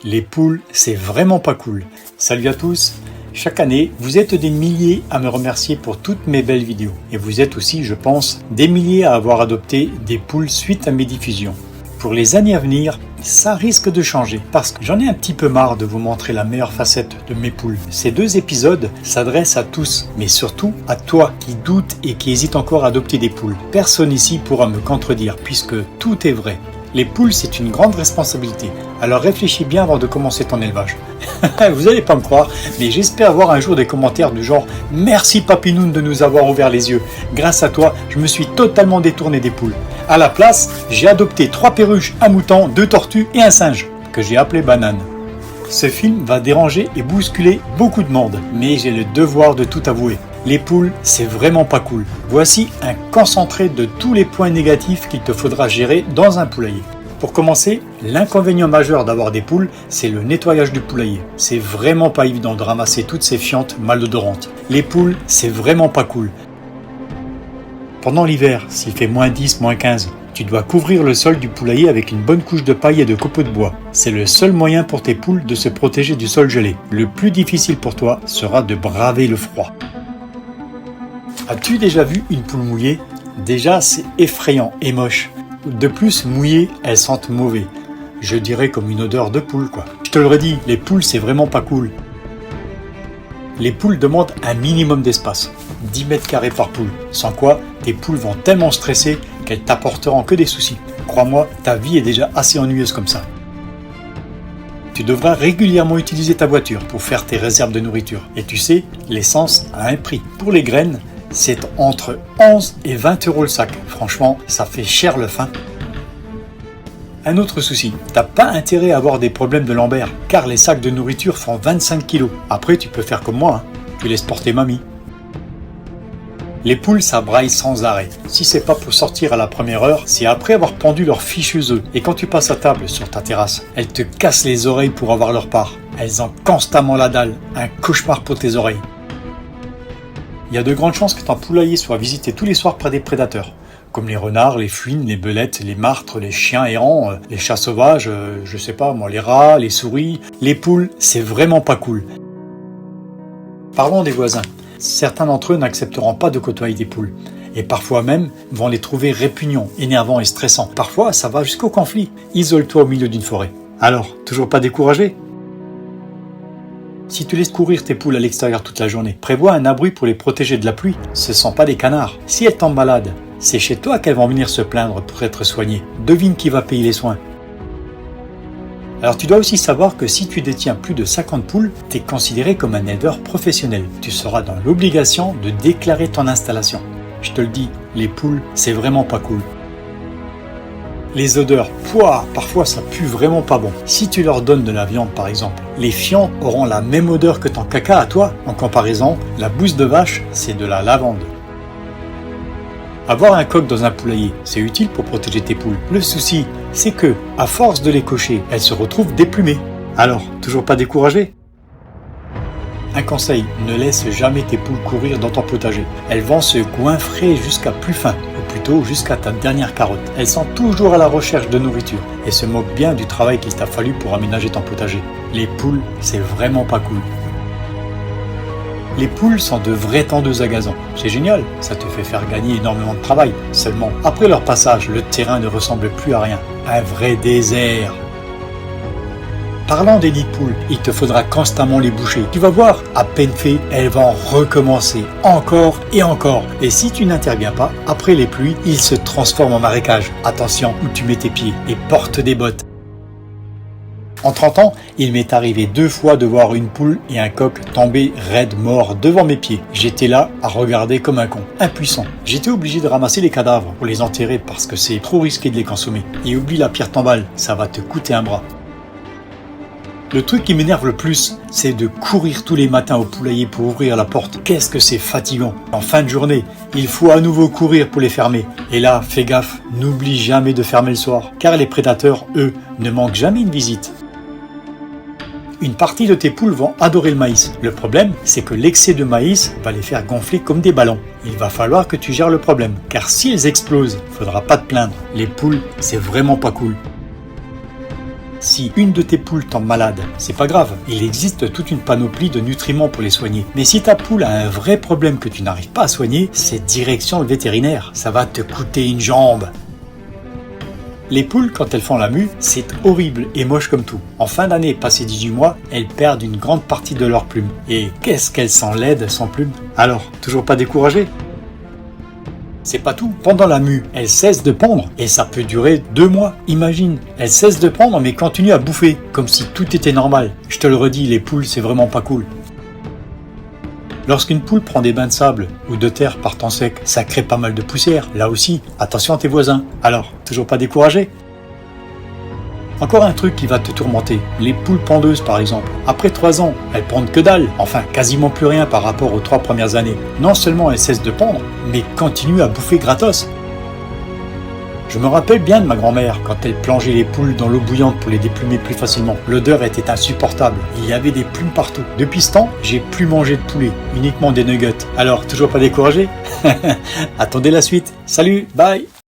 Les poules, c'est vraiment pas cool. Salut à tous. Chaque année, vous êtes des milliers à me remercier pour toutes mes belles vidéos. Et vous êtes aussi, je pense, des milliers à avoir adopté des poules suite à mes diffusions. Pour les années à venir, ça risque de changer parce que j'en ai un petit peu marre de vous montrer la meilleure facette de mes poules. Ces 2 épisodes s'adressent à tous, mais surtout à toi qui doute et qui hésite encore à adopter des poules. Personne ici pourra me contredire puisque tout est vrai. Les poules, c'est une grande responsabilité. Alors réfléchis bien avant de commencer ton élevage. Vous n'allez pas me croire, mais j'espère avoir un jour des commentaires du genre « Merci Papinoun de nous avoir ouvert les yeux. Grâce à toi, je me suis totalement détourné des poules. À la place, j'ai adopté 3 perruches, un mouton, 2 tortues et un singe, que j'ai appelé Banane. » Ce film va déranger et bousculer beaucoup de monde, mais j'ai le devoir de tout avouer. Les poules, c'est vraiment pas cool. Voici un concentré de tous les points négatifs qu'il te faudra gérer dans un poulailler. Pour commencer, l'inconvénient majeur d'avoir des poules, c'est le nettoyage du poulailler. C'est vraiment pas évident de ramasser toutes ces fientes malodorantes. Les poules, c'est vraiment pas cool. Pendant l'hiver, s'il fait -10, -15, tu dois couvrir le sol du poulailler avec une bonne couche de paille et de copeaux de bois. C'est le seul moyen pour tes poules de se protéger du sol gelé. Le plus difficile pour toi sera de braver le froid. As-tu déjà vu une poule mouillée ? Déjà, c'est effrayant et moche. De plus, mouillées, elles sentent mauvais. Je dirais comme une odeur de poule, quoi. Je te le redis, les poules, c'est vraiment pas cool. Les poules demandent un minimum d'espace, 10 mètres carrés par poule. Sans quoi, tes poules vont tellement stresser qu'elles t'apporteront que des soucis. Crois-moi, ta vie est déjà assez ennuyeuse comme ça. Tu devras régulièrement utiliser ta voiture pour faire tes réserves de nourriture. Et tu sais, l'essence a un prix. Pour les graines, c'est entre 11 et 20 € le sac. Franchement, ça fait cher le fin. Un autre souci, t'as pas intérêt à avoir des problèmes de lombaire, car les sacs de nourriture font 25 kg. Après, tu peux faire comme moi, tu laisses porter mamie. Les poules, ça braille sans arrêt. Si c'est pas pour sortir à la première heure, c'est après avoir pendu leurs fichus œufs. Et quand tu passes à table sur ta terrasse, elles te cassent les oreilles pour avoir leur part. Elles ont constamment la dalle, un cauchemar pour tes oreilles. Il y a de grandes chances que ton poulailler soit visité tous les soirs par des prédateurs, comme les renards, les fouines, les belettes, les martres, les chiens errants, les chats sauvages, je sais pas moi, les rats, les souris. Les poules, c'est vraiment pas cool. Parlons des voisins. Certains d'entre eux n'accepteront pas de côtoyer des poules, et parfois même vont les trouver répugnants, énervants et stressants. Parfois, ça va jusqu'au conflit. Isole-toi au milieu d'une forêt. Alors, toujours pas découragé ? Si tu laisses courir tes poules à l'extérieur toute la journée, prévois un abri pour les protéger de la pluie. Ce ne sont pas des canards. Si elles tombent malades, c'est chez toi qu'elles vont venir se plaindre pour être soignées. Devine qui va payer les soins. Alors tu dois aussi savoir que si tu détiens plus de 50 poules, tu es considéré comme un éleveur professionnel. Tu seras dans l'obligation de déclarer ton installation. Je te le dis, les poules, c'est vraiment pas cool. Les odeurs, parfois ça pue vraiment pas bon. Si tu leur donnes de la viande par exemple, les fientes auront la même odeur que ton caca à toi. En comparaison, la bouse de vache, c'est de la lavande. Avoir un coq dans un poulailler, c'est utile pour protéger tes poules. Le souci, c'est que, à force de les cocher, elles se retrouvent déplumées. Alors, toujours pas découragé ? Un conseil, ne laisse jamais tes poules courir dans ton potager. Elles vont se goinfrer jusqu'à plus fin, ou plutôt jusqu'à ta dernière carotte. Elles sont toujours à la recherche de nourriture et se moquent bien du travail qu'il t'a fallu pour aménager ton potager. Les poules, c'est vraiment pas cool. Les poules sont de vraies tondeuses à gazon. C'est génial, ça te fait faire gagner énormément de travail. Seulement, après leur passage, le terrain ne ressemble plus à rien. Un vrai désert. Parlant des nids de poules, il te faudra constamment les boucher. Tu vas voir, à peine fait, elles vont recommencer encore et encore. Et si tu n'interviens pas, après les pluies, ils se transforment en marécage. Attention où tu mets tes pieds et porte des bottes. En 30 ans, il m'est arrivé 2 fois de voir une poule et un coq tomber raides morts devant mes pieds. J'étais là à regarder comme un con, impuissant. J'étais obligé de ramasser les cadavres pour les enterrer parce que c'est trop risqué de les consommer. Et oublie la pierre tombale, ça va te coûter un bras. Le truc qui m'énerve le plus, c'est de courir tous les matins au poulailler pour ouvrir la porte. Qu'est-ce que c'est fatigant. En fin de journée, il faut à nouveau courir pour les fermer. Et là, fais gaffe, n'oublie jamais de fermer le soir, car les prédateurs, eux, ne manquent jamais une visite. Une partie de tes poules vont adorer le maïs. Le problème, c'est que l'excès de maïs va les faire gonfler comme des ballons. Il va falloir que tu gères le problème, car si elles explosent, faudra pas te plaindre. Les poules, c'est vraiment pas cool. Si une de tes poules tombe malade, c'est pas grave, il existe toute une panoplie de nutriments pour les soigner. Mais si ta poule a un vrai problème que tu n'arrives pas à soigner, c'est direction le vétérinaire, ça va te coûter une jambe. Les poules, quand elles font la mue, c'est horrible et moche comme tout. En fin d'année, passé 18 mois, elles perdent une grande partie de leurs plumes. Et qu'est-ce qu'elles sont laides sans plumes. Alors, toujours pas découragé? C'est pas tout. Pendant la mue, elles cessent de pondre et ça peut durer 2 mois. Imagine, elles cessent de pondre mais continuent à bouffer, comme si tout était normal. Je te le redis, les poules, c'est vraiment pas cool. Lorsqu'une poule prend des bains de sable ou de terre par temps sec, ça crée pas mal de poussière. Là aussi, attention à tes voisins. Alors, toujours pas découragé? Encore un truc qui va te tourmenter, les poules pondeuses par exemple. Après 3 ans, elles pondent que dalle, enfin quasiment plus rien par rapport aux 3 premières années. Non seulement elles cessent de pondre, mais continuent à bouffer gratos. Je me rappelle bien de ma grand-mère quand elle plongeait les poules dans l'eau bouillante pour les déplumer plus facilement. L'odeur était insupportable, il y avait des plumes partout. Depuis ce temps, j'ai plus mangé de poulet, uniquement des nuggets. Alors, toujours pas découragé? Attendez la suite. Salut, bye!